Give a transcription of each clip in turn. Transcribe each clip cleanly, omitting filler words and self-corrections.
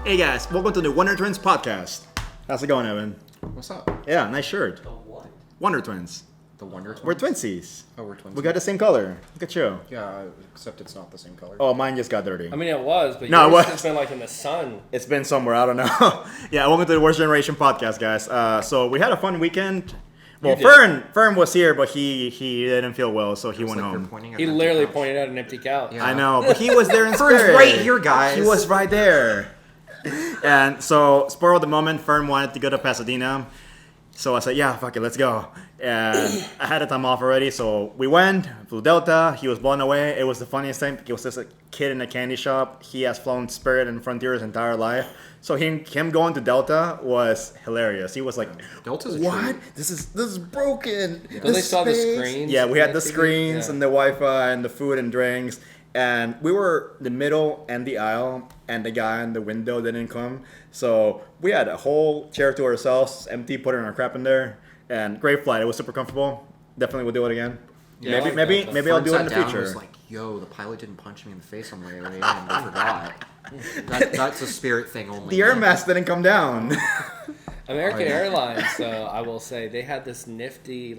Hey guys, welcome to the Wonder Twins podcast. How's it going, Evan? What's up? Yeah, nice shirt. The what? Wonder Twins. The Wonder Twins? We're twinsies. Oh, we're twins. We got the same color. Look at you. Yeah, except it's not the same color. Oh, mine just got dirty. I mean, it was, but No, it yours was. has been like in the sun. It's been somewhere, I don't know. Yeah, welcome to the Worst Generation podcast, guys. So we had a fun weekend. Well, Fern was here, but he didn't feel well, so he went home. He literally pointed out an empty couch. Yeah. I know, but he was there in Fern's spirit. right here, guys. He was right there. And so, spur of the moment, Fern wanted to go to Pasadena. So I said, yeah, fuck it, let's go. And I had a time off already, so we went, flew Delta. He was blown away. It was the funniest thing. He was just a kid in a candy shop. He has flown Spirit and Frontier his entire life. So him going to Delta was hilarious. He was like, Delta's a what? treat. This is broken. So they saw the screens. Yeah, we had the TV? screens Yeah. and the Wi-Fi and the food and drinks. And we were the middle and the aisle, and the guy in the window didn't come. So we had a whole chair to ourselves, empty, putting our crap in there. And great flight. It was super comfortable. Definitely will do it again. Yeah, I like maybe Delta. I'll do it in the Sat down and future. was like, yo, the pilot didn't punch me in the face on the way in, and I forgot. That's a Spirit thing only. The air mask didn't come down. American Airlines, I will say, they had this nifty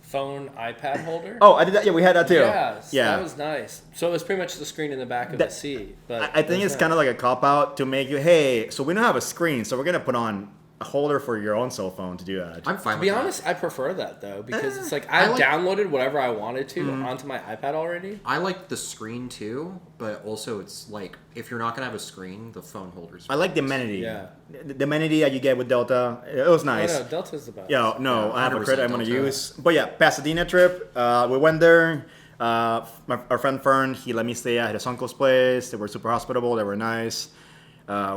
phone iPad holder. Oh, I did that. Yeah, we had that too. Yes, Yeah. that was nice. So it was pretty much the screen in the back of the seat. But I think it's kind of like a cop out to make you, hey, so we don't have a screen, so we're gonna put on a holder for your own cell phone to do that. I'm fine To with be that. honest, I prefer that though because it's like I I like- downloaded whatever I wanted to onto my iPad already. I like the screen too, but also it's like, if you're not going to have a screen, the phone holder's I like the amenity. Yeah. The amenity that you get with Delta, it was nice. No, Delta's the best. Yeah, no, Yeah, I have a 100% credit I'm gonna Delta. use. But yeah, Pasadena trip. We went there. Our friend Fern, he let me stay at his uncle's place. They were super hospitable. They were nice.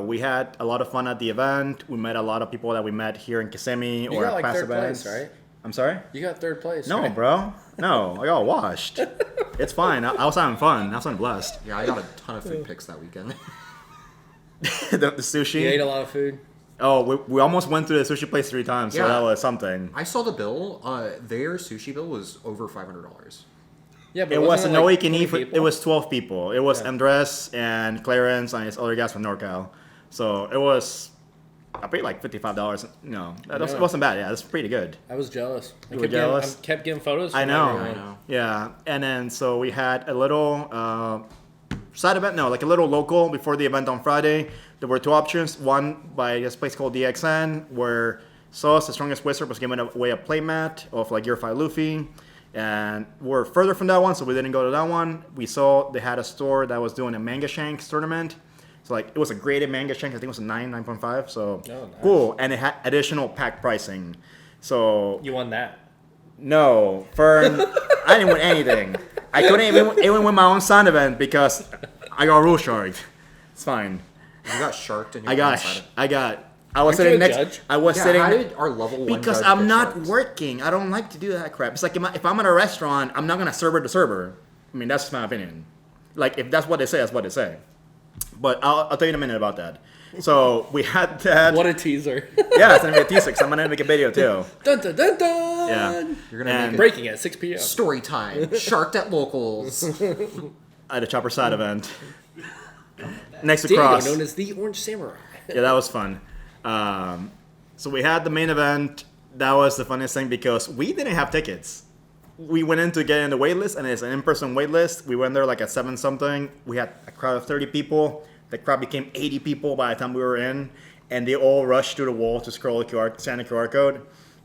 We had a lot of fun at the event. We met a lot of people that we met here in Kissimmee You or got at like past third events. place, right? I'm sorry? You got third place. No, right? bro. No, I got washed. It's fine. I was having fun. I was blessed. Yeah, I got a ton of food pics that weekend. The sushi. You ate a lot of food. Oh, we almost went to the sushi place 3 times, so Yeah. that was something. I saw the bill. Their sushi bill was over $500. Yeah, but It wasn't wasn't like no you can 20 eat. people? It was 12 people. It was Yeah. Andres and Clarence and his other guys from NorCal. So it was. I paid like $55. No, it wasn't bad. Yeah, that's pretty good. I was jealous. You were jealous? I kept getting photos. I From know. everyone. I know. Yeah, and then so we had a little side event. No, like a little local before the event on Friday. There were 2 options. One by this place called DXN, where Sauce, the Strongest Wizard, was giving away a playmat of like Year 5 Luffy. And we're further from that one, so we didn't go to that one. We saw they had a store that was doing a Manga Shanks tournament. So like it was a graded Manga Shanks. I think it was a 9.5. So Oh, nice. cool. And it had additional pack pricing. So You won that. no, Fern, I didn't win anything. I couldn't even win my own sound event because I got rule sharked. It's fine. You got sharked in your I got. inside. I was Aren't you sitting a next. judge? I was Yeah, sitting how did our level 1 because judge I'm get not sharked? working. I don't like to do that crap. It's like if I'm at a restaurant, I'm not gonna server to server. I mean, that's just my opinion. Like if that's what they say, that's what they say. But I'll tell you in a minute about that. So we had that. What a teaser. Yeah, it's gonna be a T6. I'm gonna make a video too. Dun, dun, dun, dun. Yeah. You're gonna And- make it Breaking at 6 p.m. story time. Sharked at locals. At a Chopper Side event. Next to Diego, Cross. known as the Orange Samurai. Yeah, that was fun. So we had the main event. That was the funniest thing because we didn't have tickets. We went in to get in the wait list, and it's an in-person wait list. We went there like at 7 something. We had a crowd of 30 people. The crowd became 80 people by the time we were in, and they all rushed through the wall to scroll the scan the QR code,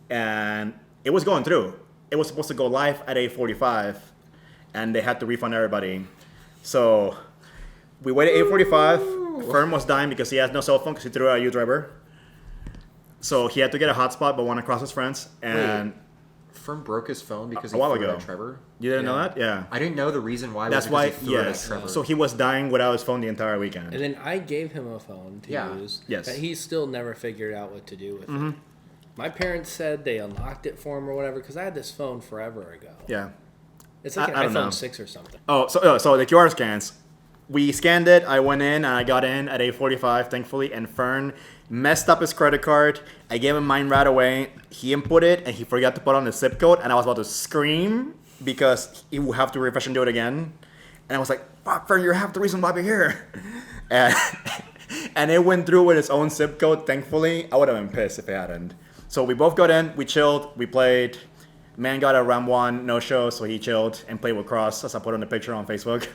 and it was going through. It was supposed to go live at 8:45, and they had to refund everybody. So we waited 8:45. Fern was dying because he has no cell phone because he threw out a U-driver. So he had to get a hotspot, but one across his friends. And Fern broke his phone because A he while threw it ago. at Trevor. you didn't know that? Yeah. I didn't know the reason why. That's was why, because he threw it at yes. Trevor. So he was dying without his phone the entire weekend. And then I gave him a phone to Yeah. use. Yes. But he still never figured out what to do with it. My parents said they unlocked it for him or whatever because I had this phone forever ago. Yeah. It's like I an don't know. iPhone 6 or something. So the QR scans. We scanned it. I went in and I got in at 8:45, thankfully. And Fern messed up his credit card. I gave him mine right away. He input it and he forgot to put on the zip code. And I was about to scream because he would have to refresh and do it again. And I was like, "Fuck, Fern, you're half the reason why we're here." And and it went through with its own zip code. Thankfully, I would have been pissed if it hadn't. So we both got in, we chilled, we played. Man got a round 1 no show, so he chilled and played with Cross, as I put on the picture on Facebook.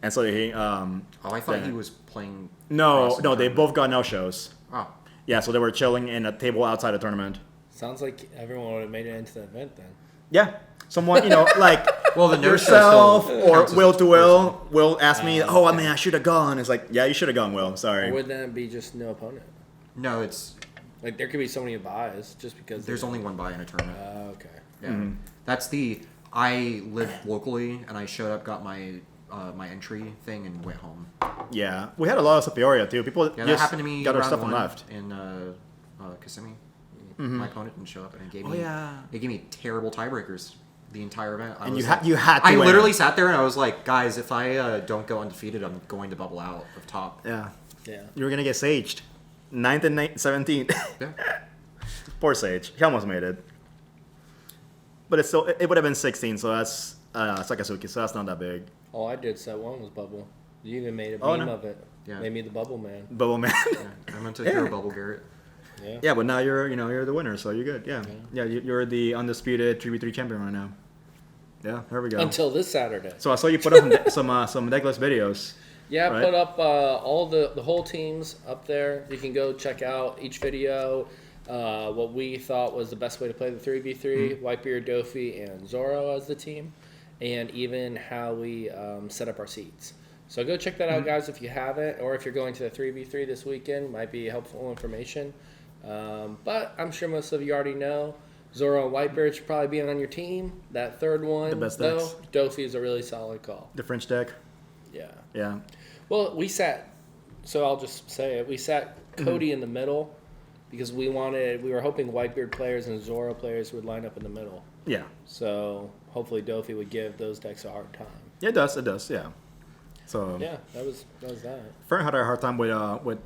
And so he. I thought he was playing. No, Cross in they tournament. both got no shows. Oh, Yeah, so they were chilling in a table outside the tournament. Sounds like everyone would have made it into the event then. Yeah, someone like well, the nurse yourself still or counts as Will to a Will. Will asked me, "Oh, I mean, I should have gone." It's like, yeah, you should have gone, Will. Sorry. Or would that be just no opponent? No, it's Like there could be so many buys just because there's only one buy in a tournament. Okay. Yeah, that's the. I live locally, and I showed up, got my my entry thing, and went home. Yeah, we had a lot of Superior too. People Yeah, that just happened to me. got our round stuff and one left. in Kissimmee. My opponent didn't show up, and it gave Oh, me yeah. it gave me terrible tiebreakers the entire event. And you had to I win. literally sat there and I was like, guys, if I don't go undefeated, I'm going to bubble out of top. Yeah, Yeah. you were gonna get saged. 9th and 17th. Yeah. Poor Sage. He almost made it. But it's still it would have been 16, so that's Sakazuki, so that's not that big. All I did set 1 was bubble. You even made a Oh, meme no. of it. Yeah. Made me the bubble man. Bubble man. Yeah. I meant to hero bubble Garrett. Yeah. Yeah, but now you're the winner, so you're good. Yeah, you're the undisputed 3v3 champion right now. Yeah, there we go. Until this Saturday. So I saw you put up some deckless videos. Yeah, Right. put up all the whole teams up there. You can go check out each video. What we thought was the best way to play the 3v3, Whitebeard, Dofi, and Zoro as the team, and even how we set up our seats. So go check that out, guys, if you haven't, or if you're going to the 3v3 this weekend, might be helpful information. But I'm sure most of you already know. Zoro and Whitebeard should probably be on your team. That third one, The best though, decks. Dofi is a really solid call. The French deck. Yeah. Yeah. Well, we sat, so I'll just say it. We sat Cody in the middle because we were hoping Whitebeard players and Zoro players would line up in the middle. Yeah. So hopefully Dofi would give those decks a hard time. Yeah, it does. Yeah. So Yeah, that was that. Fern had a hard time with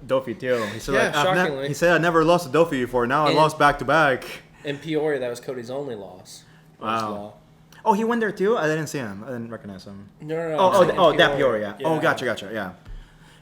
Dofi too. He said, Yeah, I've shockingly. he said I never lost to Dofi before. Now I And- lost back to back. In Peoria, that was Cody's only loss. First Wow. law. Oh, he went there too. I didn't see him. I didn't recognize him. No. Oh, that Peoria. Yeah. Oh, gotcha.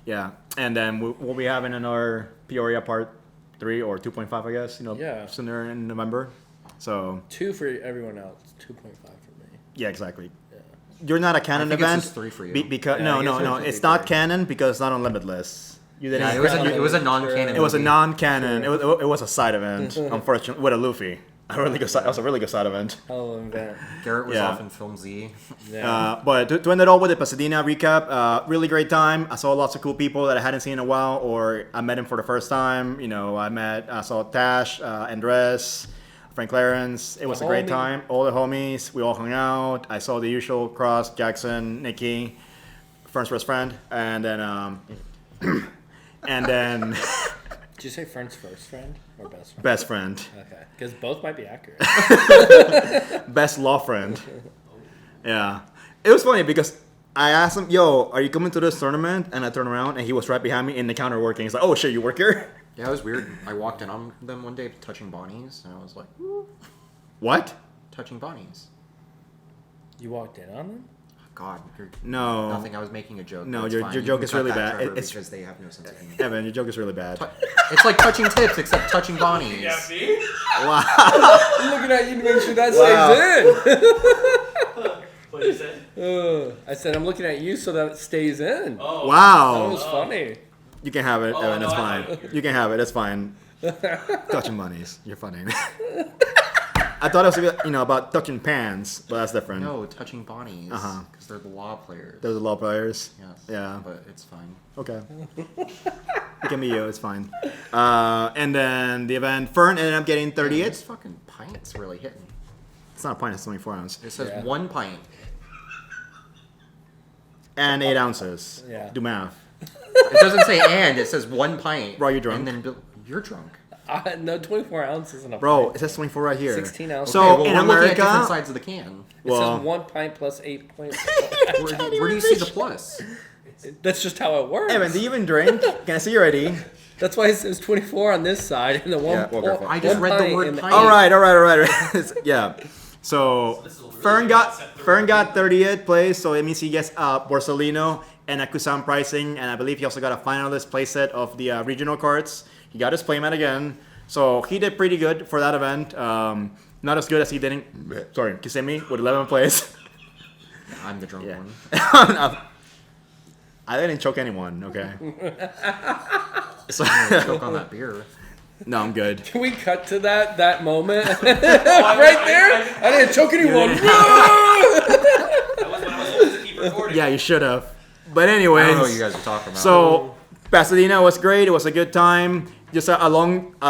Yeah. And then we'll be having another Peoria part 3 or 2.5, I guess. Yeah. Sooner in November. So 2 for everyone else. 2.5 for me. yeah, exactly. Yeah. You're not a canon I think event. it's just 3 for you. Because Yeah, I guess no, it's it's just not 3. canon because it's not on Limitless. You didn't. Yeah, it was a non-canon. It was a movie. non-canon. It was a side event, unfortunately, with a Luffy. A really good side. That was a really good side event. Hell of an event. Garrett was Yeah. off in Film Z. Yeah. But to end it all with the Pasadena recap, really great time. I saw lots of cool people that I hadn't seen in a while, or I met him for the first time. I saw Tash, Andres, Frank Clarence. It was a great homie. time. All the homies, we all hung out. I saw the usual Cross, Jackson, Nikki, Fern's best friend, and then and then Did you say friend's first friend or best friend? best friend, Okay. Because both might be accurate. best law friend. Yeah, it was funny because I asked him, "Yo, are you coming to this tournament?" And I turned around and he was right behind me in the counter working. He's like, "Oh shit, you work here?" Yeah, it was weird. I walked in on them one day touching Bonnies, and I was like, "Ooh." What? Touching Bonnies. You walked in on them? God, No. nothing. I was making a joke. No, It's your fine. your You joke can is cut really that, bad. Trevor, It's because they have no sense of humor. Evan, your joke is really bad. It's like touching tips, except touching Bonnies. Wow. I'm looking at you to make sure that stays in. What you said? I said I'm looking at you so that it stays in. Oh. That Wow. was funny. You can have it, Oh, Evan. no, It's I fine. like it. You can have it. It's fine. Touching bunnies. You're funny. I thought it was about touching pans, but that's different. No, touching Bonnies. Because Uh-huh. they're the law players. Those are law players. Yes. Yeah. But it's fine. Okay. It can be you. It's fine. And then the event, Fern ended up getting Man, 38. this fucking pint's really hitting. It's not a pint. It's 24 ounce. It says Yeah. 1 pint. And 8 ounces. Yeah. Do math. It doesn't say and. It says 1 pint. Bro, you drunk? And then you're drunk. No, 24 ounces in a Bro, pint. it says 24 right here. 16 ounces. So Okay, well, in we're looking at different America, sides of the can. It well, says 1 pint plus 8 points. Where do you see the plus? That's just how it works. Evan, do you even drink? Can I see you ready? That's why it says 24 on this side and the one. Yeah, well, careful. I just one read the pint word in pint. All right. Yeah. So this is really Fern good. got Set third. Fern got 30th place, so it means he gets Borsalino and a Kusan pricing, and I believe he also got a finalist playset of the regional cards. He got his playmat again, so he did pretty good for that event. Not as good as he did in Kissimmee with 11 plays. I'm the drunk Yeah. one. I didn't choke anyone. Okay. So, Choke on that beer. no, I'm good. Can we cut to that moment right there? I didn't choke anyone. That was when I was supposed to keep recording. Yeah, you should have. But I anyways, don't know what you guys are talking about. so Pasadena was great. It was a good time. Just a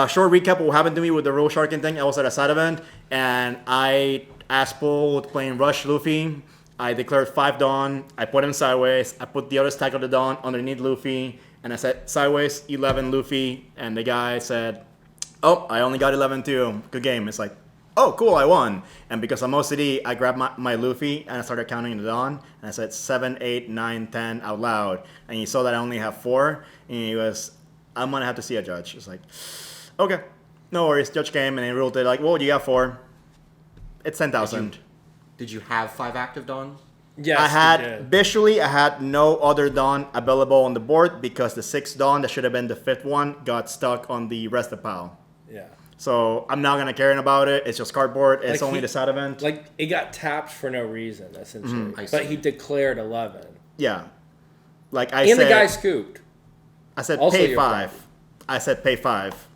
short recap of what happened to me with the Rule Sharking thing. I was at a side event, and I asked Paul playing Rush Luffy. I declared 5 Dawn. I put him sideways. I put the other stack of the Dawn underneath Luffy, and I said sideways 11 Luffy. And the guy said, "Oh, I only got 11 too. Good game." It's like, "Oh, cool, I won." And because I'm OCD, I grabbed my Luffy and I started counting the Dawn. And I said 7, 8, 9, 10 out loud. And he saw that I only have 4. And he was, "I'm gonna have to see a judge." It's like, okay, no worries. Judge came and he ruled it like, "Well, you got 4. It's 10,000." Did you have 5 active Dawn? Yes, I we had did. visually, I had no other Dawn available on the board because the 6th Dawn that should have been the 5th one got stuck on the rest of pile. Yeah. So I'm not gonna care about it. It's just cardboard. It's Like only the side event. Like it got tapped for no reason, essentially. I But see. he declared 11, Yeah, like I and said. the guy scooped. I said Also pay your 5. I said pay 5.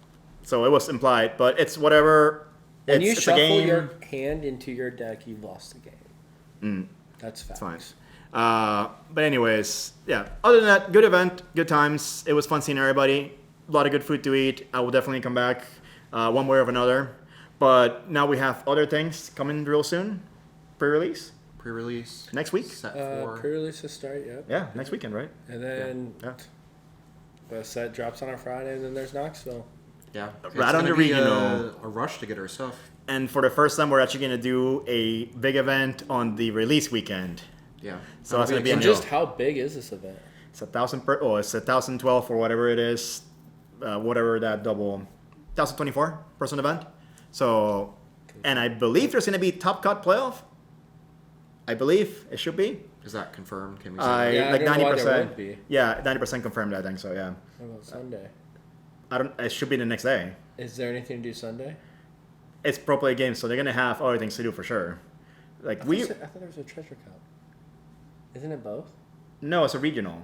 So it was implied, but it's whatever. When it's, you it's a shuffle game. your hand into your deck, you've lost the game. That's facts. Fine. But anyways, yeah. Other than that, good event, good times. It was fun seeing everybody. A lot of good food to eat. I will definitely come back one way or another. But now we have other things coming real soon. Pre-release Pre-release. next week. Set 4. Pre-release to start, yep. Yeah, next weekend, right? And then Yeah. the set drops on a Friday, and then there's Knoxville. Yeah. It's Right on gonna the be regional. a rush to get our stuff. And for the first time, we're actually going to do a big event on the release weekend. Yeah. So that's gonna be And a deal. just how big is this event? It's 1,000 per. Oh, it's 1,012 or whatever it is, whatever that double, 1,024 person event. So, and I believe there's gonna be top cut playoff. I believe it should be. Is that confirmed? Can we say I that? Yeah, I like don't know why there 90%. won't be. Yeah, 90% confirmed. I think so. Yeah. What about Sunday? I don't. It should be the next day. Is there anything to do Sunday? It's pro play games, so they're gonna have other things to do for sure. Like I we. thought there was a treasure cup. Isn't it both? No, it's a regional.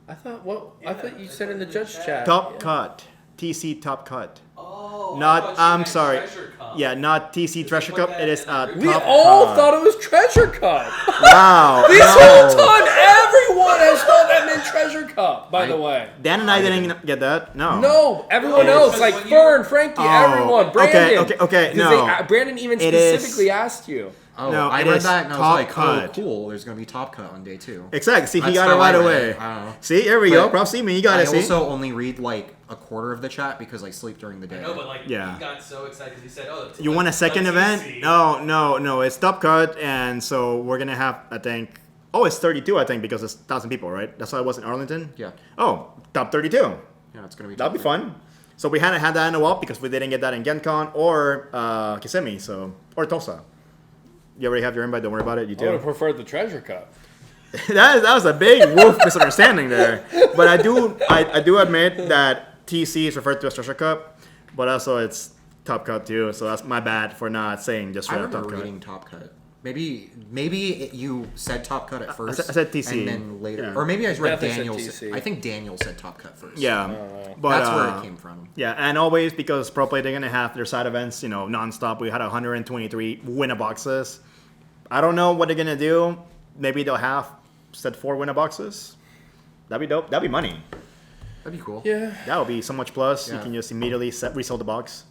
I thought you said in the judge chat. Top Yeah. cut. TC top cut. Oh, Not. I'm sorry. Treasure Cup. Yeah, not TC Treasure put Cup. that It is in the We top all cut. thought it was treasure cup. Wow. This no. whole time, everyone has thought that meant treasure cup. By the way, Dan and I didn't get that. No. no, everyone No, else, because like when you- Fern, Frankie, Oh, everyone, Brandon. okay, Because no. Brandon even It is- specifically asked you. Oh, No, I it read is that and I was top like, cut. oh, cool. There's going to be top cut on day 2. Exactly. See, he That's got it how I right read away. it. I don't know. See, here we go. But Props, see me. You got I it. See. also only read like a quarter of the chat because I sleep during the day. I know, but like, Yeah. he got so excited because he said, "Oh, You want a second event? TC. No. It's top cut, and so we're gonna have. I think. Oh, it's 32. I think because it's 1,000 people, right? That's why it was in Arlington. Yeah. Oh, top 32. Yeah, it's going to be That'll be top fun. So we hadn't had that in a while because we didn't get that in GenCon or Kissimmee, or Tulsa. You already have your invite. Don't worry about it. You I would have too. preferred the treasure cup. that was a big wolf misunderstanding there. But I do admit that TC is referred to as Treasure Cup, but also it's Top Cut too. So that's my bad for not saying just I straight up Top remember Cut. reading top cut. Maybe you said top cut at first. I said TC. And then later. Yeah. Or maybe I read Definitely said Daniel. TC. I think Daniel said top cut first. Yeah, but That's where it came from. Yeah, and always because Pro Play they're gonna have their side events, nonstop. We had 123 winner boxes. I don't know what they're gonna do. Maybe they'll have set 4 winner boxes. That'd be dope. That'd be money. That'd be cool. Yeah. That would be so much plus. You Yeah. can just immediately resell the box.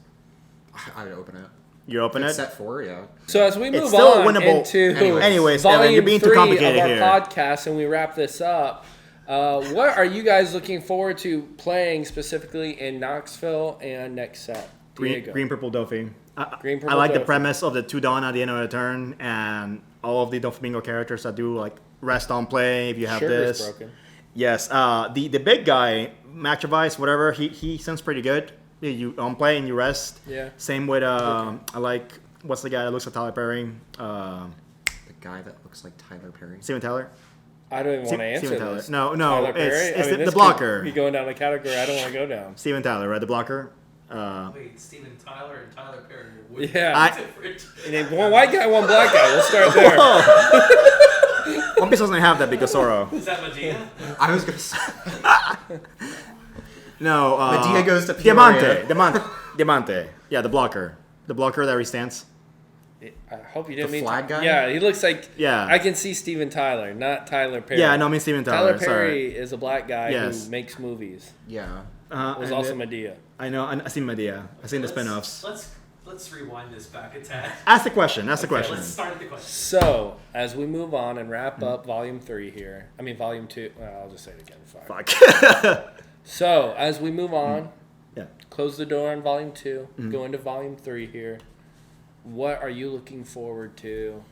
I'd open it. You open It's it. set 4, yeah. So as we move still on winnable. into Anyways, Evan, volume you're being too 3 complicated of our here. podcast, and we wrap this up. What are you guys looking forward to playing specifically in Knoxville and next set? Diego. Green Purple Dofi. Green, I Purple, like the Dofi. premise of the 2 Dawn at the end of the turn and all of the Doflamingo characters that do like rest on play if you have Sugar's this. broken. Yes, the big guy, Match Advice, whatever, he sounds pretty good. You on play and you rest. Yeah. Same with I like what's the guy that looks like Tyler Perry? The guy that looks like Tyler Perry. Steven Tyler. I don't even want to answer Steven Tyler. this. No, Tyler Perry? it's this the could blocker. be going down a category I don't want to go down. Steven Tyler, right? The blocker. Wait, Steven Tyler and Tyler Perry. Which Yeah. is different? You need one white guy, one black guy. We'll start there. One Piece doesn't have that because Zoro. Is that Medea? I was gonna say No. Medea goes to Diamante. Peoria. Diamante. Yeah, the blocker. The blocker that stands. I hope you didn't The mean flag guy? Yeah, he looks like. Yeah. I can see Steven Tyler, not Tyler Perry. Yeah, no, I mean Steven Tyler. Tyler Perry is a black guy Yes. who makes movies. Yeah. Was also Medea. I know. I seen Medea. I seen the spin-offs. Let's rewind this back a tad. Ask the question. Ask the Okay, question. let's start at the question. So, as we move on and wrap up Volume 3 here, I mean Volume 2, well, I'll just say it again. Fuck. Fuck. So, as we move on, Yeah. close the door on Volume 2, go into Volume 3 here. What are you looking forward to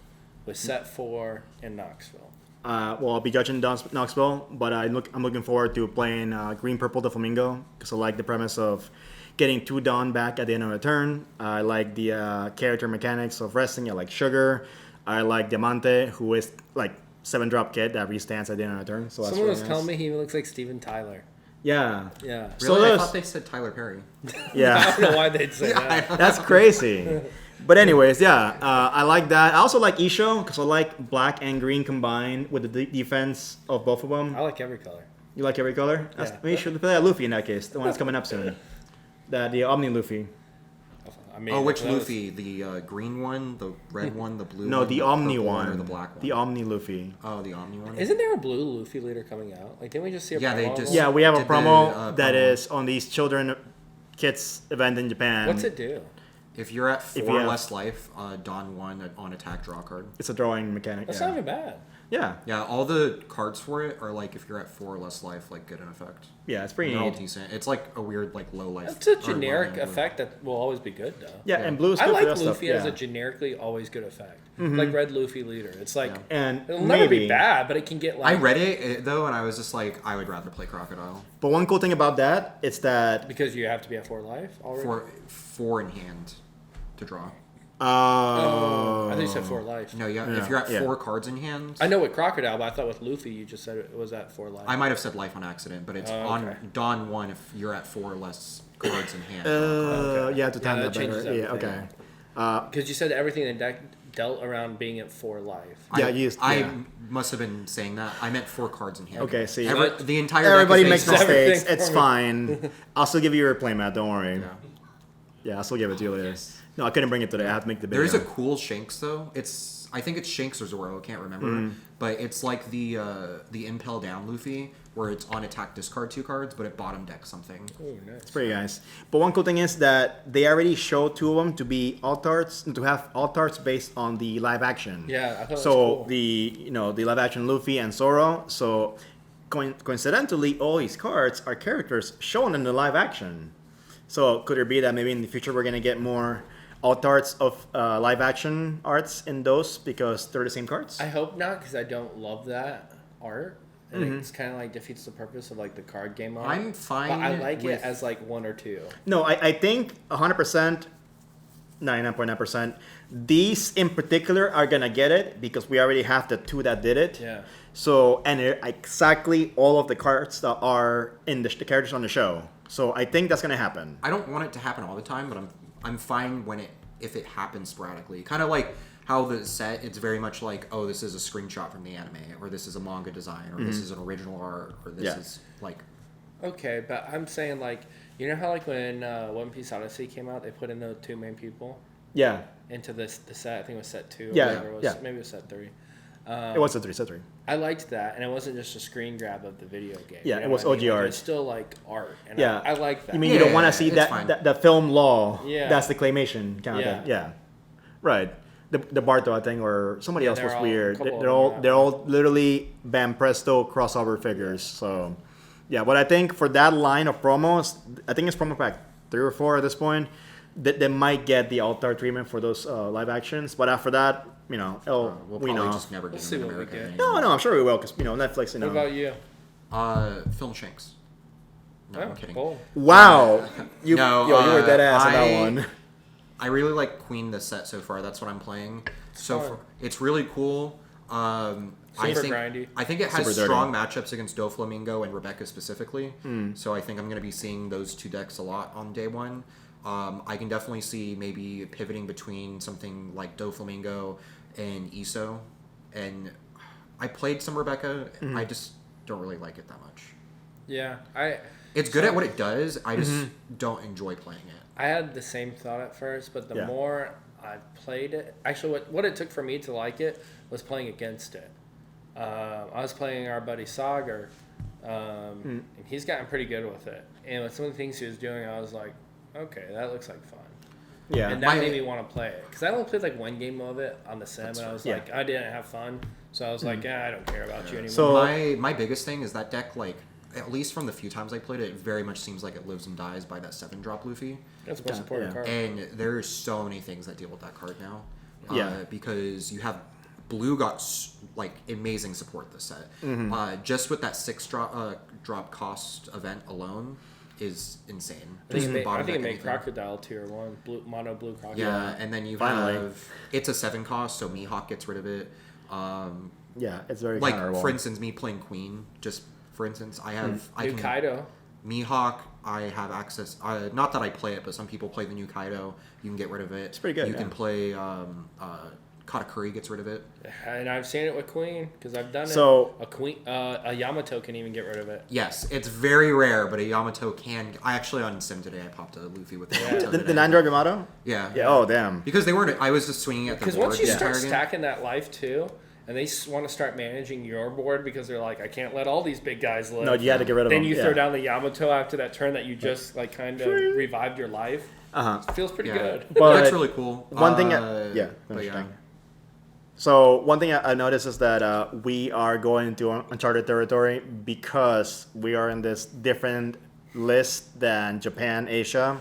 with Set 4 in Knoxville? Well, I'll be judging Knoxville, but I'm looking forward to playing Green Purple the Flamingo because I like the premise of getting 2 Dawn back at the end of a turn. I like the character mechanics of wrestling. I like Sugar. I like Diamante, who is like 7-drop kid that restands at the end of a turn. So that's Someone was really telling nice. me he looks like Steven Tyler. Yeah. Yeah. So Really? I those- thought they said Tyler Perry. I Yeah. don't know why they'd say that. That's crazy. But anyways, yeah, I like that. I also like Isho because I like black and green combined with the defense of both of them. I like every color. You like every color? Yeah. Maybe you should play that Luffy in that case, the one that's coming up soon. The Omni Luffy. I mean, Oh, which that was- Luffy? The green one, the red one, the blue No, one? the Omni purple one. or the black one? The Omni Luffy. Oh, the Omni one? Isn't there a blue Luffy leader coming out? Like, didn't we just see a Yeah, they promo? just- Yeah, we have a Did the, promo that promo. is on these children kids event in Japan. What's it do? If you're at If 4 you have- less life, Dawn 1 on attack, draw a card. It's a drawing mechanic. That's yeah. not even bad. Yeah, Yeah, all the cards for it are like if you're at 4 less life, like get an effect. yeah, it's pretty They're all neat. decent. It's like a weird like low life. That's a or low generic end, effect that will always be good, though. Yeah, Yeah. and blue is I good like for that Luffy stuff. as a Yeah. generically always good effect. Like Red Luffy leader. It's like, Yeah. And it'll never be maybe- bad, but it can get like. I read it though, and I was just like, I would rather play Crocodile But one cool thing about that is that Because you have to be at 4 life already? for 4 in hand to draw. Oh, I think you said 4 life. No, yeah, Yeah, if you're at yeah. 4 cards in hand, I know with Crocodile, but I thought with Luffy you just said it was at 4 life. I might have said life on accident, but it's Oh, on okay. Dawn 1 if you're at 4 less cards in hand. Okay. you have to time Yeah, that that changes better. Yeah, everything. okay. Because you said everything in the deck dealt around being at 4 life. Yeah, I yeah. must have been saying that. I meant 4 cards in hand. Okay, see. The entire Everybody deck makes is based on- Everything mistakes. for It's me. fine. I'll still give you your playmat. Don't worry. Yeah. Yeah, I'll still give it to you later. Yes. No, I couldn't bring it today. I have to make the video. There is a cool Shanks though. I think it's Shanks or Zoro. I can't remember. Mm-hmm. But it's like the Impel Down Luffy, where it's on attack discard 2 cards, but it bottom deck something. Oh, nice. It's pretty nice. But one cool thing is that they already showed 2 of them to be alt arts and to have alt arts based on the live action. Yeah, I thought So that was cool. the live action Luffy and Zoro. So coincidentally, all these cards are characters shown in the live action. So could it be that maybe in the future we're gonna get more alt arts of live action arts in those because they're the same cards? I hope not, because I don't love that art. And it's kind of like defeats the purpose of like the card game art. I'm fine. But I like with, it as like 1 or 2. No, I think 100%, 99.9%, these in particular are going to get it because we already have the 2 that did it. Yeah. So, and they're exactly all of the cards that are in the characters on the show. So I think that's going to happen. I don't want it to happen all the time, but I'm fine if it happens sporadically. Kind of like how the set, it's very much like, oh, this is a screenshot from the anime, or this is a manga design, or this is an original art, or this Yeah. is like. Okay, but I'm saying like, you know how like when One Piece Odyssey came out, they put in the 2 main people Yeah. into the set. I think it was set 2. Or Yeah, whatever it was. yeah. Maybe it was set 3. It was a 3, set 3. I liked that, and it wasn't just a screen grab of the video game. Yeah, you know it was what I mean? OG Like, art. It's still like art, and Yeah. I like that. You mean you don't want Yeah, to see it's that, fine. the film law? Yeah. That's the claymation kind of Yeah. thing. Yeah. Right. The Barto, I think, or somebody Yeah, else was they're all- weird. couple of They're them, all yeah. they're all literally Bam Presto crossover figures. So, yeah. But I think for that line of promos, I think it's promo pack 3 or 4 at this point. That they might get the alt-art treatment for those live actions. But after that, you know, We'll we probably know. just never We'll get see an what we American. get. anymore. No, I'm sure we will because Netflix. You know. What about you? Film Shanks. No, Oh, I'm kidding. cool. Wow. You No, you were dead ass on that I- one. I really like Queen the set so far. That's what I'm playing. So fun. far, it's really cool. Super grindy. I think it has Super dirty. strong matchups against Doflamingo and Rebecca specifically. So I think I'm going to be seeing those two decks a lot on day one. I can definitely see maybe pivoting between something like Doflamingo and ESO. And I played some Rebecca. I just don't really like it that much. Yeah, It's good at what it does. I just don't enjoy playing it. I had the same thought at first, but the Yeah. more I played it, actually, what it took for me to like it was playing against it. I was playing our buddy Sagar, and he's gotten pretty good with it. And with some of the things he was doing, I was like, okay, that looks like fun. Yeah. And that made me want to play it. Because I only played like one game of it on the sim, and I was Yeah. like, I didn't have fun. So I was like, I don't care about you anymore. So- My biggest thing is that deck, like, at least from the few times I played it, it very much seems like it lives and dies by that 7-drop Luffy. That's the most important yeah. card. And there's so many things that deal with that card now. Yeah. Because you have Blue got like amazing support this set. Just with that 6-drop cost event alone is insane. I think it Bottom deck made anything. Crocodile tier 1, mono blue Crocodile. Yeah, and then you Finally. have it's a 7 cost, so Mihawk gets rid of it. Yeah, it's very Like counterable. for instance, me playing Queen. Just for instance, I have I New can Kaido. Mihawk. I have access. Not that I play it, but some people play the new Kaido. You can get rid of it. It's pretty good, You yeah. can play Katakuri gets rid of it. And I've seen it with Queen because I've done So- it. A Yamato can even get rid of it. Yes, it's very rare, but a Yamato can. I actually on Sim today I popped a Luffy with a Yamato. the today. 9-drop Yamato? Yeah. Yeah, oh, damn. Because they weren't. I was just swinging at the Because board. once you the start entire game. stacking that life too, and they want to start managing your board because they're like, I can't let all these big guys live. No, you had to get rid of Then them. you yeah. throw down the Yamato after that turn that you just like kind of revived your life. Uh-huh. Feels pretty Yeah. good. But That's really cool. One thing, But yeah, yeah. interesting. So one thing I noticed is that we are going into uncharted territory because we are in this different list than Japan, Asia,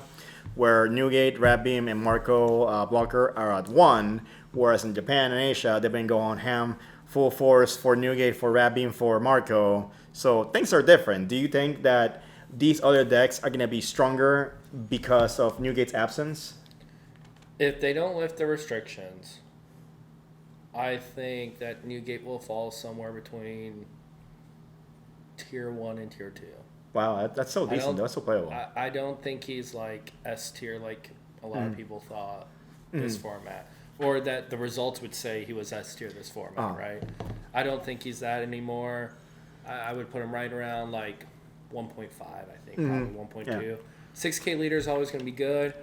where Newgate, Radbeam, and Marco Blocker are at 1, whereas in Japan and Asia they've been going ham full force for Newgate, for Radbeam, for Marco. So things are different. Do you think that these other decks are going to be stronger because of Newgate's absence? If they don't lift the restrictions, I think that Newgate will fall somewhere between tier 1 and tier 2. Wow, that's so decent. That's so playable. I don't think he's like S tier like a lot of people thought this format. Or that the results would say he was S tier this format, right? I don't think he's that anymore. I would put him right around like 1.5, I think, probably 1.2. Yeah. 6K leader is always going to be good,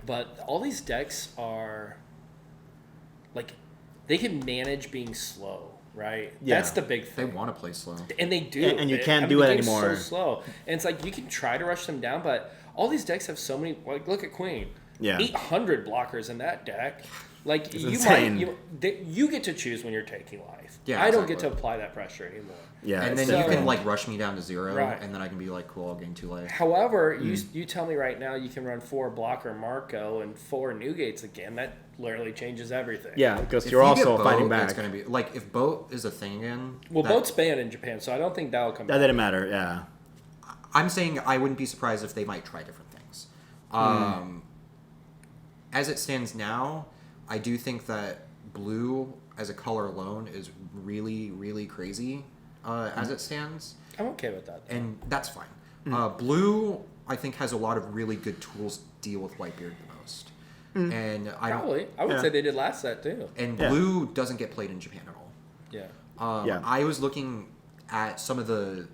but all these decks are like they can manage being slow, right? Yeah. That's the big They thing. want to play slow. And they do. And you can't I mean, do the it game's anymore. so slow. And it's like you can try to rush them down, but all these decks have so many. Like, look at Queen. Yeah. 800 blockers in that deck. Like you insane. you get to choose when you're taking life. Yeah, I don't get to exactly. apply that pressure anymore. Yeah, And then it's you different. can like rush me down to 0, Right. and then I can be like, cool, I'll gain 2 life. However, you tell me right now you can run 4 blocker Marco and 4 Newgates again. That literally changes everything. Yeah, because If you're you also get fighting boat, back. It's gonna be like if boat is a thing again. Well, that- boat's banned in Japan, so I don't think that'll come That back. didn't matter. Yeah. I'm saying I wouldn't be surprised if they might try different things. As it stands now, I do think that blue as a color alone is really, really crazy as it stands, I'm okay with that. Though. and that's fine. Blue, I think, has a lot of really good tools to deal with Whitebeard the most, and Probably. I would Yeah. say they did last set too. and Yeah. blue doesn't get played in Japan at all. Yeah. Yeah. I was looking at some of the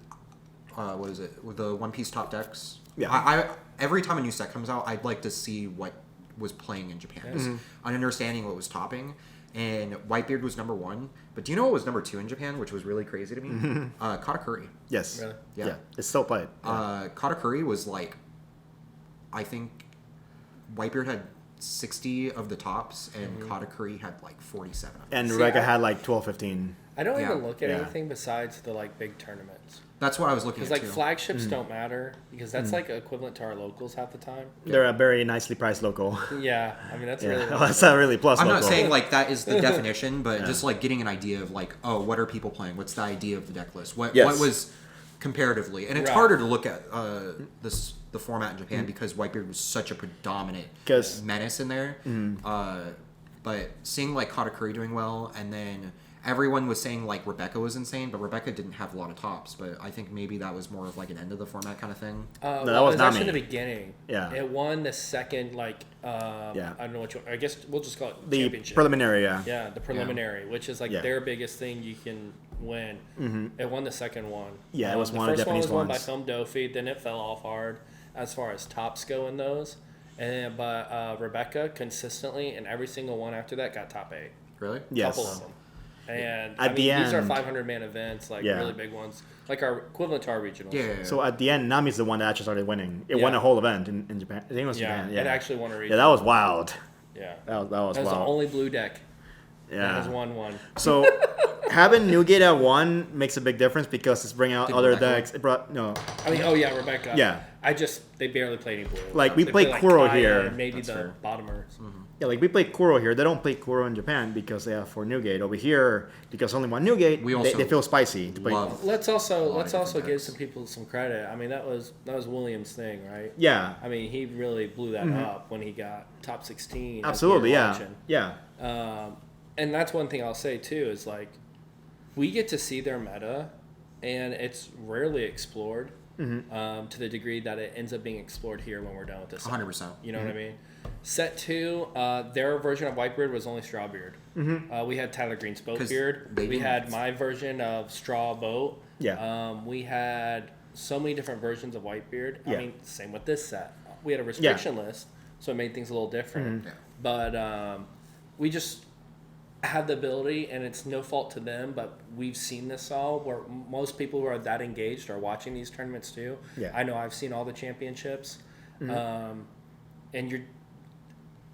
what is it? With the One Piece top decks. Yeah. I every time a new set comes out, I'd like to see what was playing in Japan, just understanding what was topping. And Whitebeard was number 1, but do you know what was number 2 in Japan, which was really crazy to me? Katakuri. Yes. Really? Yeah. Yeah. It's still played. Katakuri was like, I think Whitebeard had 60 of the tops, and Katakuri had like 47 of them. And See, Rega I- had like 12, 15. I don't Yeah. even look at Yeah. anything besides the like big tournaments. That's what I was looking at Because like too. flagships don't matter because that's like equivalent to our locals half the time. They're a very nicely priced local. Yeah, I mean that's Yeah. really. That's not really plus I'm local. not saying like that is the definition, but just like getting an idea of like, oh, what are people playing? What's the idea of the deck list? What Yes. was comparatively? And it's Right. harder to look at the format in Japan because Whitebeard was such a predominant 'Cause- menace in there. But seeing like Katakuri doing well, and then everyone was saying like Rebecca was insane, but Rebecca didn't have a lot of tops. But I think maybe that was more of like an end of the format kind of thing. that Well, was it was Nami. actually in the beginning. Yeah. It won the second, like, I don't know what you, I guess we'll just call it The championship. preliminary, yeah. Yeah, the preliminary, which is like Yeah. their biggest thing you can win. It won the second one. Yeah, it was one of the the first one Japanese was won by ones. Film Dofi, then it fell off hard as far as tops go in those. And but Rebecca consistently in every single one after that got top 8. Really? Yes. Couple of them. And At the these are end- 500-man events, like Yeah. really big ones, like our equivalent to our regionals. Yeah. So at the end, Nami's the one that actually started winning. It won Yeah. a whole event in Japan. I think it was Yeah, Japan. Yeah, it actually won a Yeah, regional. that was wild. Yeah. That was That was the wild. only blue deck that has Yeah. won one. So having Newgate at 1 makes a big difference because it's bringing out Did other Rebecca decks. It brought no. I mean, oh yeah, Rebecca. Yeah. They barely play any blue. Like, we They play Kuro Kaya here. and maybe That's the fair. bottomers. Yeah, like we play Kuro here. They don't play Kuro in Japan because they have 4 Newgate. Over here, because only 1 Newgate, We they also feel spicy to play. love- Let's A also lot of different give decks. some people some credit. I mean, that was Williams' thing, right? Yeah, I mean, he really blew that up when he got top 16. as we were absolutely. Yeah, watching. yeah. And that's one thing I'll say too is like we get to see their meta, and it's rarely explored to the degree that it ends up being explored here when we're done with this. 100%. You know what I mean? Set 2, their version of Whitebeard was only Strawbeard. We had Tyler Green's 'Cause Boatbeard. they We didn't- had my version of Straw Boat. Yeah. We had so many different versions of Whitebeard. I Yeah. mean, same with this set. We had a restriction list, so it made things a little different. Yeah. But we just had the ability, and it's no fault to them, but we've seen this all where most people who are that engaged are watching these tournaments too. Yeah. I know I've seen all the championships, and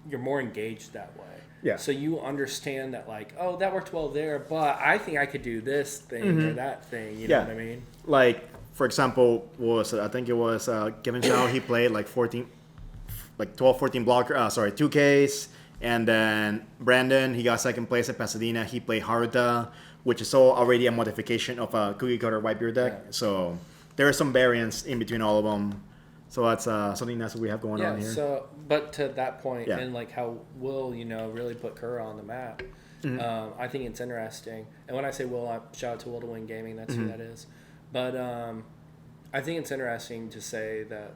you're more engaged that way. Yeah. So you understand that, like, oh, that worked well there, but I think I could do this thing or that thing. You know Yeah. what I mean? Like for example, what was it? I think it was Kevin Chow. He played like 14, like 12, 14 blocker. 2Ks. And then Brandon, he got second place at Pasadena. He played Haruta, which is all already a modification of a cookie cutter Whitebeard deck. Yeah. So there are some variants in between all of them. So that's something that's what we have going on here. So, but to that point, Yeah. and like how Will, really put Kura on the map, I think it's interesting. And when I say Will, I shout out to Will to Win Gaming. That's who that is. But I think it's interesting to say that,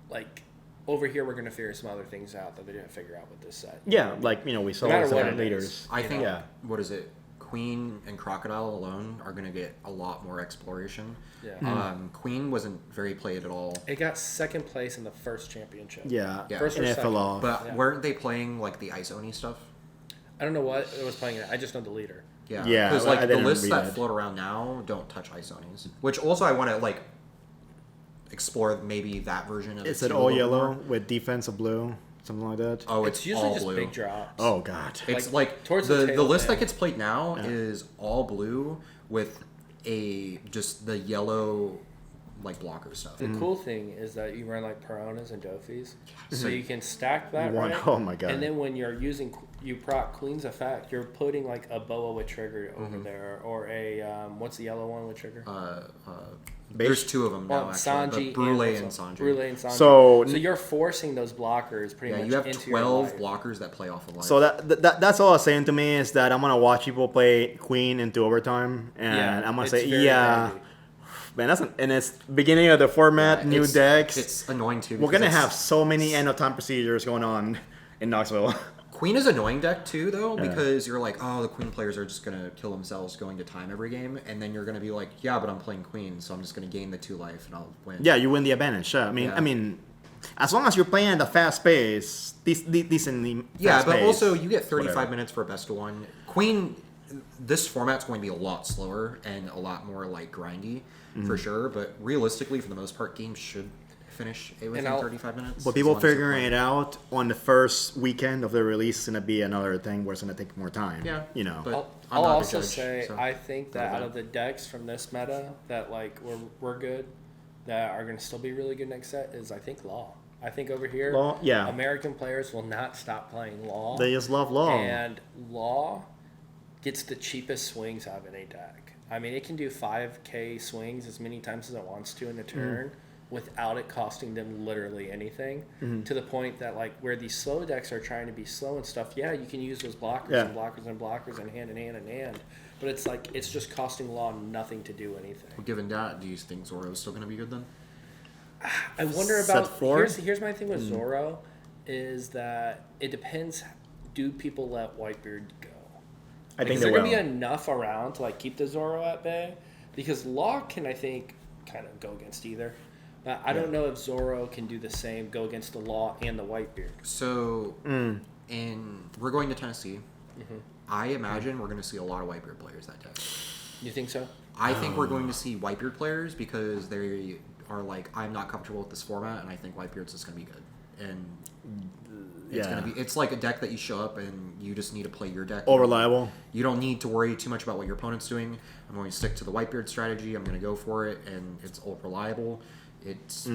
like, over here we're going to figure some other things out that they didn't figure out with this set. Yeah, like we saw No matter some what different it leaders. is. I think, Yeah. what is it? Queen and Crocodile alone are going to get a lot more exploration. Yeah. Queen wasn't very played at all. It got second place in the first championship. Yeah, Yeah. First or and it second. fell off. But Yeah. weren't they playing like the Ice Oni stuff? I don't know what it was playing it. I just know the leader. Yeah. Yeah, Because I like the didn't lists read that that. float around now don't touch Ice Onis. Which also I want to like explore maybe that version of Is it it too a all little yellow more. with defense of blue, something like that? Oh, It's usually all just blue. big drops. Oh God. It's Like, like towards the the tail list that end. gets played now Yeah. is all blue with just the yellow like blocker stuff. The cool thing is that you run like Peronas and Dofis, so Mhm. you can stack that One- right. oh my God. And then when you're using you proc Queen's effect, you're putting like a boa with trigger over there, or a what's the yellow one with trigger? There's two of them now actually. Sanji, But Brule and what's Sanji. Brule and Sanji. So- you're forcing those blockers pretty Yeah, much you have into 12 your life. blockers that play off of life. So that's all I'm saying to me is that I'm gonna watch people play Queen into overtime, and Yeah, I'm gonna it's say, very yeah, handy. man, and it's beginning of the format, Yeah, new it's- decks. It's annoying too. We're because gonna it's- have so many end of time procedures going on in Knoxville. Queen is annoying deck too, though, Yeah. because you're like, oh, the Queen players are just gonna kill themselves going to time every game, and then you're gonna be like, yeah, but I'm playing Queen, so I'm just gonna gain the 2 life and I'll win. Yeah, you win the advantage. Yeah. Yeah. I mean, as long as you're playing at a fast pace, decently. Yeah, fast but pace, also you get 35 whatever. minutes for a best of 1. Queen, this format's going to be a lot slower and a lot more like grindy Mm-hmm. for sure. But realistically, for the most part, games should finish within I'll- 35 minutes. But as people long as they're figuring playing. it out on the first weekend of the release is gonna be another thing where it's gonna take more time. Yeah, you know. but- I'll, I'm I'll not the also judge, say so- I think that Not out bad. of the decks from this meta that like we're good, that are going to still be really good next set is I think Law. I think over here, Law, yeah. American players will not stop playing Law. They just love law. And Law gets the cheapest swings out of any deck. I mean, it can do 5K swings as many times as it wants to in a turn, without it costing them literally anything, Mm-hmm. to the point that like where these slow decks are trying to be slow and stuff, yeah, you can use those blockers Yeah. and blockers and blockers and hand and hand and hand, but it's like it's just costing Law nothing to do anything. Given that, do you think Zoro's still going to be good then? I wonder Set about four? here's my thing with Zoro is that it depends. Do people let Whitebeard go? I think Is they there will. gonna be enough around to like keep the Zoro at bay? Because Law can, I think, kind of go against either. But I don't know if Zoro can do the same, go against the Law and the Whitebeard. So, we're going to Tennessee. I imagine we're going to see a lot of Whitebeard players that day. You think so? I think we're going to see Whitebeard players because they are like, I'm not comfortable with this format, and I think Whitebeard's just going to be good. And it's going to be, it's like a deck that you show up and you just need to play your deck. All reliable. You don't need to worry too much about what your opponent's doing. I'm going to stick to the Whitebeard strategy. I'm going to go for it, and it's all reliable. It's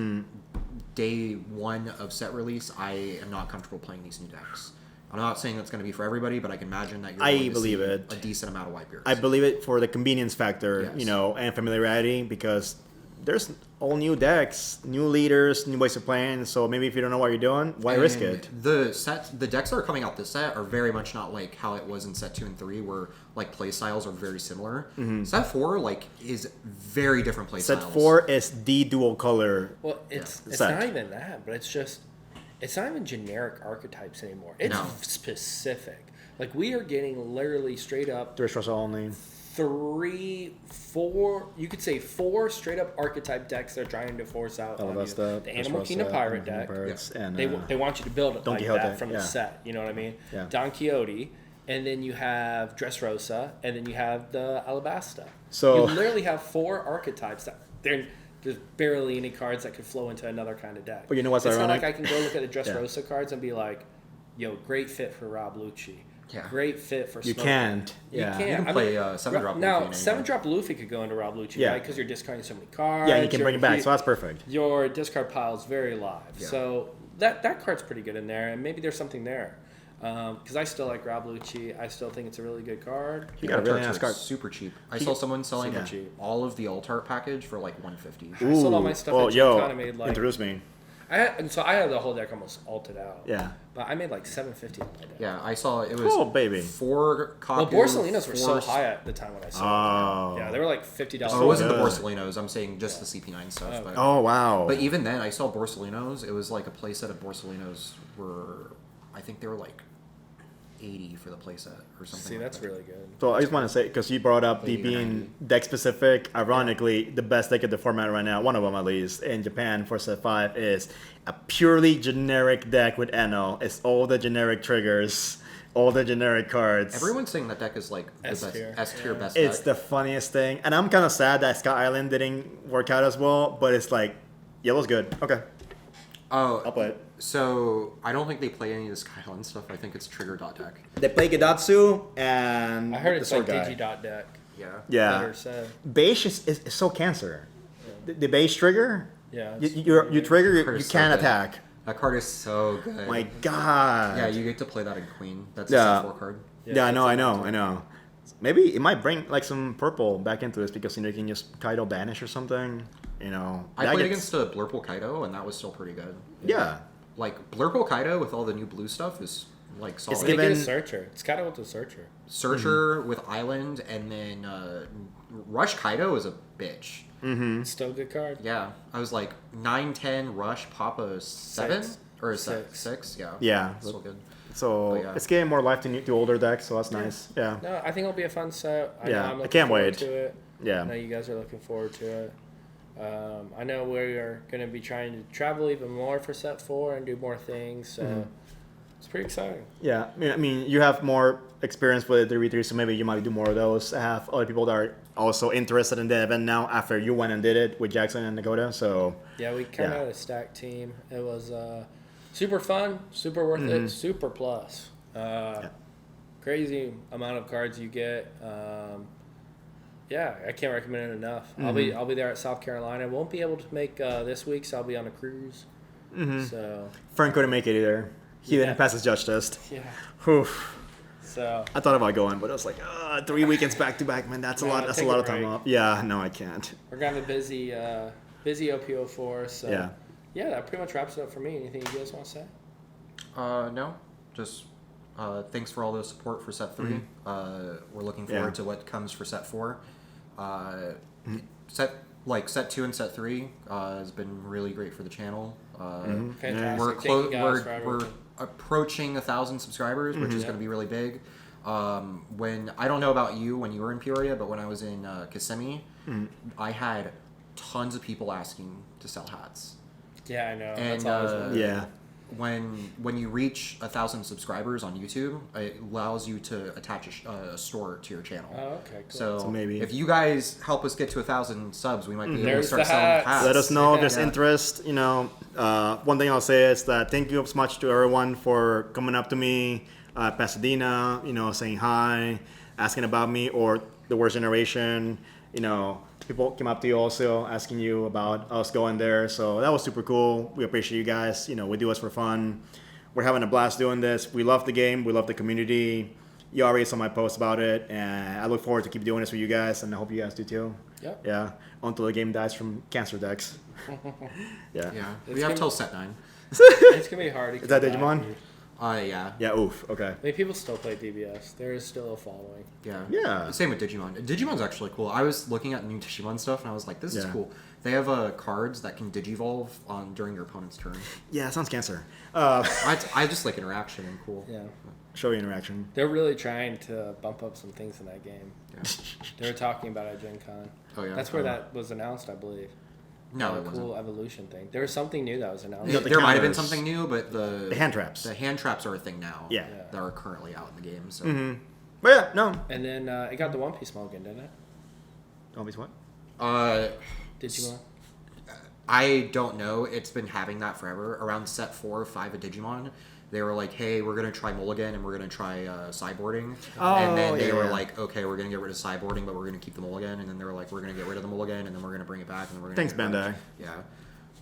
day one of set release. I am not comfortable playing these new decks. I'm not saying that's going to be for everybody, but I can imagine that you're I going to believe see it. a decent amount of Whitebeards. I believe it for the convenience factor, Yes. you know, and familiarity, because there's all new decks, new leaders, new ways of playing. So maybe if you don't know what you're doing, why risk And it? The decks that are coming out this set are very much not like how it was in set 2 and 3, where like play styles are very similar. Set 4 like is very different play Set styles. 4 is the dual color. Well, it's Set. not even that, but it's not even generic archetypes anymore. It's No. specific. Like we are getting literally straight up Three stars only. 3, 4, you could say 4 straight up archetype decks they're trying to force out on you. Alabasta, The Animal Kingdom Pirate deck. Pirates, and They want you to build it Don like Quixote, that from yeah. the set. You know what I mean? Yeah. Don Quixote, and then you have Dressrosa, and then you have the Alabasta. So- you literally have 4 archetypes that there's barely any cards that could flow into another kind of deck. But you know what's it's ironic? not like I can go look at the Dressrosa cards and be like, "Yo, great fit for Rob Lucci." Yeah. Great fit for. You Smoker." can't. You Yeah. can't. You can I play, mean, 7-drop Luffy in now. any 7-drop Luffy could go into Rob Lucci, Yeah. right? Because you're discarding so many cards. Yeah, you can bring it back, so that's perfect. Your discard pile is very live. Yeah. So that card's pretty good in there, and maybe there's something there. Because I still like Rob Lucci. I still think it's a really good card. You got a really nice Tarts are card. super cheap. I saw someone selling super cheap. all of the Altart package for like $150. I sold all my stuff Oh, at yo, Gen Con. I made like introduce me. I had the whole deck almost alted out. Yeah. But I made like $750 on my deck. Yeah, I saw it was Cool, baby. 4 Well, Kaku, Borsalinos were so 4 high at the time when I sold Oh. them. Yeah, they were like $50. Oh, it wasn't the good. Borsalinos. I'm saying just the CP9 stuff. But, Oh, wow. but even then, I saw Borsalinos. It was like a playset of Borsalinos were, I think they were like 80 for the playset or something. See, like that's that. really good. So I just want to say, because you brought up the Maybe being deck specific, ironically, the best deck of the format right now, one of them at least, in Japan for set 5 is a purely generic deck with NL. It's all the generic triggers, all the generic cards. Everyone's saying that deck is like the best S-tier. S-tier Yeah. best It's deck. the funniest thing. And I'm kind of sad that Sky Island didn't work out as well, but it's like, yellow's good. Okay, I'll Oh, play it. so I don't think they play any of the Skyline stuff. I think it's trigger dot deck. They play Gedatsu and I heard the it's sword like guy. Digidot deck. Yeah. Yeah. Better said. Beige is so cancer. The beige trigger, Yeah. you trigger, you Card's so can't good. attack. That card is so good. My God. Yeah, you get to play that in Queen. That's Yeah. a 4 card. Yeah, I know, that's I know. Maybe it might bring like some purple back into this because you know you can just Kaido banish or something. You know, I that played gets- against a Blurple Kaido, and that was still pretty good. Yeah, Like, Blurple Kaido with all the new blue stuff is, like, solid. It's They get a given- Searcher. It's kind of with the Searcher. Searcher with Island, and then Rush Kaido is a bitch. Mm-hmm. It's still a good card. Yeah, I was like 9-10 Rush Papa 7 Six. or is that Six. 6? Yeah, Yeah. still good. So But yeah. it's getting more life to older decks, so that's nice. Yeah, No, I think it'll be a fun set. I Yeah, know I'm I looking can't forward wait. to it. I know yeah. you guys are looking forward to it. I know we are going to be trying to travel even more for set 4 and do more things. So Mm-hmm. it's pretty exciting. Yeah, I mean, you have more experience with 3v3, so maybe you might do more of those. I have other people that are also interested in the event now after you went and did it with Jackson and Dakota. So Yeah, we kind of Yeah. had a stacked team. It was super fun, super worth Mm-hmm. it, super plus. Crazy amount of cards you get. Yeah, I can't recommend it enough. Mm-hmm. I'll be there at South Carolina. Won't be able to make this week, so I'll be on a cruise. So Frank couldn't make it either. He Yeah. didn't pass his judge test. yeah, Whew. so I thought about going, but I was like, 3 weekends back to back, man. That's a No, lot. That's a take lot a of time break. off. Yeah, no, I can't. we're gonna have a busy Busy OPO4. So Yeah. yeah, that pretty much wraps it up for me. Anything you guys want to say? No, just thanks for all the support for set 3. We're looking forward to what comes for set 4. Set 2 and set 3 has been really great for the channel. Fantastic. We're Thank you guys for we're everything. approaching 1,000 subscribers, which is going to be really big. When I don't know about you when you were in Peoria, but when I was in Kissimmee, I had tons of people asking to sell hats. Yeah, I know. And That's always one. Yeah. when you reach 1,000 subscribers on YouTube, it allows you to attach a store to your channel. Oh, okay, cool. So, So maybe- if you guys help us get to 1,000 subs, we might be able to There's start the selling hats. hats. Let us know if there's Yeah. interest. One thing I'll say is that thank you so much to everyone for coming up to me, Pasadena, saying hi, asking about me, or the worst generation. People came up to you also asking you about us going there. So that was super cool. We appreciate you guys. We do this for fun. We're having a blast doing this. We love the game. We love the community. You already saw my post about it, and I look forward to keep doing this with you guys, and I hope you guys do too. Yep. Yeah. Until the game dies from cancer decks. Yeah. Yeah, It's we have gonna- till set 9. It's gonna be hard. To Is that keep Digimon? active. Yeah. Yeah. Oof. Okay. I mean, people still play DBS. There is still a following. Yeah. Yeah. Same with Digimon. Digimon's actually cool. I was looking at new Digimon stuff, and I was like, this is Yeah. cool. They have cards that can digivolve during your opponent's turn. Yeah. It sounds cancer. I just like interaction and cool. Yeah. Show you interaction. They're really trying to bump up some things in that game. Yeah. They were talking about it at Gen Con. Oh, yeah? That's where Oh. that was announced, I believe. No, a it cool wasn't. evolution thing. There was something new that was announced. You got the There might have been counters. something new, but the hand traps. The hand traps are a thing now. Yeah. That are currently out in the game. So But yeah, no. And then it got the One Piece Mulligan, didn't it? Always what? Digimon? I don't know. It's been having that forever. Around set 4 or 5 of Digimon, they were like, hey, we're going to try Mulligan and we're going to try cyboarding. Oh, and then they yeah, were yeah. like, okay, we're going to get rid of cyboarding, but we're going to keep the Mulligan. And then they were like, we're going to get rid of the Mulligan and then we're going to bring it back. And then we're going Thanks, to Bandai. Yeah.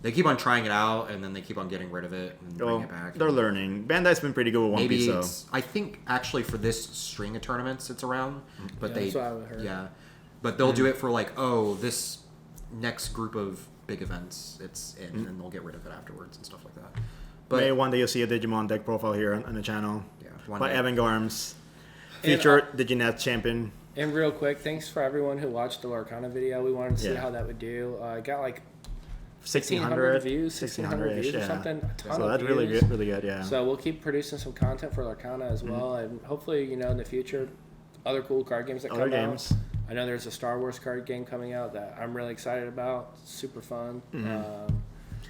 They keep on trying it out and then they keep on getting rid of it and bring Well, it back. they're learning. Bandai's been pretty good with One Maybe Piece, so. it's, I think actually for this string of tournaments it's around, but Yeah, they that's what I heard. yeah, but they'll do it for like this next group of big events it's in, and then they'll get rid of it afterwards and stuff like that. But Maybe one day you'll see a Digimon deck profile here on the channel. yeah, one By day. Evan Garms, And, future Diginet champion. And real quick, thanks for everyone who watched the Lorcana video. We wanted to see Yeah. how that would do. Got like 1,600 views, 1,600 views or something. A ton So of that's really views. good, really good, yeah. So we'll keep producing some content for Lorcana as well, and hopefully, in the future, other cool card games that Other come games. out. I know there's a Star Wars card game coming out that I'm really excited about. Super fun.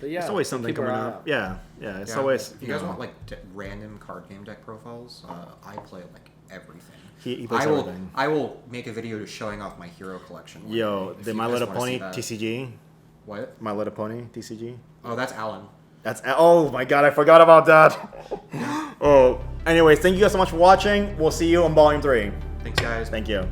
But yeah, There's always we'll something keep our coming eye up. out. Yeah, it's Yeah, always. if you guys want like random card game deck profiles, I play like everything. He plays I will everything. I will make a video showing off my hero collection. one Yo, day, if the you My guys Little wanna Pony see that. TCG. What? My Little Pony TCG. Oh, that's Alan. That's oh my god, I forgot about that. Oh, anyways, thank you guys so much for watching. We'll see you on Volume 3. Thanks, guys. Thank you.